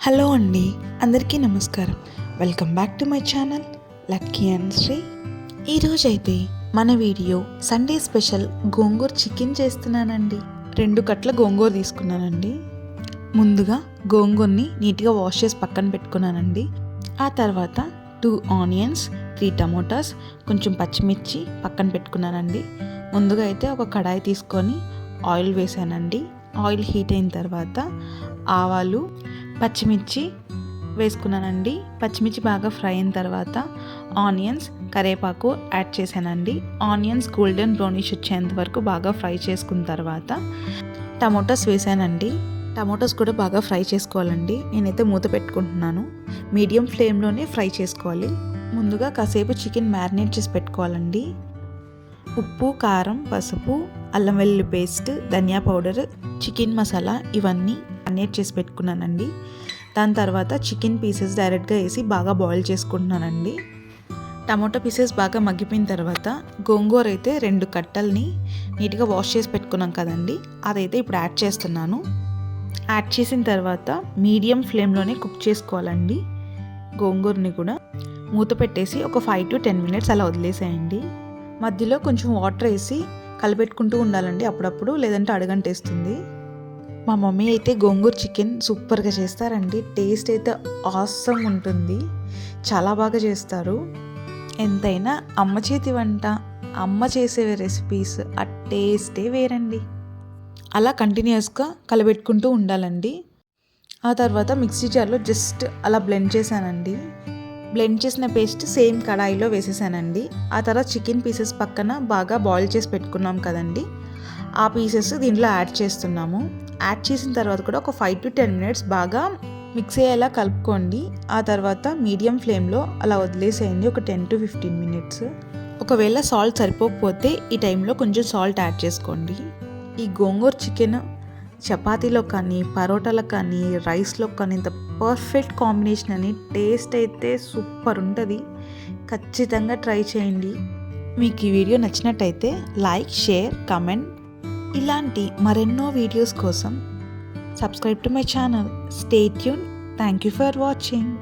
Hello అండి, అందరికీ నమస్కారం. Welcome back to my channel Lucky and Sri. ఈరోజైతే మన video Sunday special gongura chicken చేస్తున్నానండి. 2 కట్ల గోంగూర తీసుకున్నానండి. ముందుగా గోంగూరని నీట్గా వాష్ చేసి పక్కన పెట్టుకున్నానండి. ఆ తర్వాత 2 ఆనియన్స్, 3 టమోటాస్, కొంచెం పచ్చిమిర్చి పక్కన పెట్టుకున్నానండి. ముందుగా అయితే ఒక కడాయి తీసుకొని ఆయిల్ వేసానండి. ఆయిల్ హీట్ అయిన తర్వాత ఆవాలు, పచ్చిమిర్చి వేసుకున్నానండి. పచ్చిమిర్చి బాగా ఫ్రై అయిన తర్వాత ఆనియన్స్, కరివేపాకు యాడ్ చేశానండి. ఆనియన్స్ గోల్డెన్ బ్రౌనిష్ వచ్చేంత వరకు బాగా ఫ్రై చేసుకున్న తర్వాత టమోటాస్ వేసానండి. టమోటాస్ కూడా బాగా ఫ్రై చేసుకోవాలండి. నేనైతే మూత పెట్టుకుంటున్నాను. మీడియం ఫ్లేమ్లోనే ఫ్రై చేసుకోవాలి. ముందుగా కాసేపు చికెన్ మ్యారినేట్ చేసి పెట్టుకోవాలండి. ఉప్పు, కారం, పసుపు, అల్లం వెల్లుల్లి పేస్ట్, ధనియా పౌడర్, చికెన్ మసాలా ఇవన్నీ మ్యారినేట్ చేసి పెట్టుకున్నానండి. దాని తర్వాత చికెన్ పీసెస్ డైరెక్ట్గా వేసి బాగా బాయిల్ చేసుకుంటున్నానండి. టమాటో పీసెస్ బాగా మగ్గిపోయిన తర్వాత గోంగూర అయితే 2 కట్టల్ని నీట్గా వాష్ చేసి పెట్టుకున్నాం కదండి, అదైతే ఇప్పుడు యాడ్ చేస్తున్నాను. యాడ్ చేసిన తర్వాత మీడియం ఫ్లేమ్లోనే కుక్ చేసుకోవాలండి. గోంగూరని కూడా మూత పెట్టేసి ఒక 5 to 10 minutes అలా వదిలేసేయండి. మధ్యలో కొంచెం వాటర్ వేసి కలిపెట్టుకుంటూ ఉండాలండి అప్పుడప్పుడు, లేదంటే అడుగంటేస్తుంది. మా మమ్మీ అయితే గోంగూర చికెన్ సూపర్గా చేస్తారండి. టేస్ట్ అయితే ఆసమ్ ఉంటుంది. చాలా బాగా చేస్తారు. ఎంతైనా అమ్మ చేతి వంట, అమ్మ చేసే రెసిపీస్ ఆ టేస్టే వేరండి. అలా కంటిన్యూస్గా కలబెట్టుకుంటూ ఉండాలండి. ఆ తర్వాత మిక్సీ జార్లో జస్ట్ అలా బ్లెండ్ చేశానండి. బ్లెండ్ చేసిన పేస్ట్ సేమ్ కడాయిలో వేసేసానండి. ఆ తర్వాత చికెన్ పీసెస్ పక్కన బాగా బాయిల్ చేసి పెట్టుకున్నాం కదండి, ఆ పీసెస్ దీంట్లో యాడ్ చేస్తున్నాము. యాడ్ చేసిన తర్వాత కూడా ఒక 5 to 10 minutes బాగా మిక్స్ అయ్యేలా కలుపుకోండి. ఆ తర్వాత మీడియం ఫ్లేమ్లో అలా వదిలేసేయండి ఒక 10 to 15 minutes. ఒకవేళ సాల్ట్ సరిపోకపోతే ఈ టైంలో కొంచెం సాల్ట్ యాడ్ చేసుకోండి. ఈ గోంగూర చికెన్ చపాతీలో కానీ, పరోటాలో కానీ, రైస్లో కానీ ఇంత పర్ఫెక్ట్ కాంబినేషన్ అని. టేస్ట్ అయితే సూపర్ ఉంటుంది. ఖచ్చితంగా ట్రై చేయండి. మీకు ఈ వీడియో నచ్చినట్టయితే లైక్, షేర్, కమెంట్. ఇలాంటి మరెన్నో వీడియోస్ కోసం subscribe to my channel. Stay tune. Thank you for watching.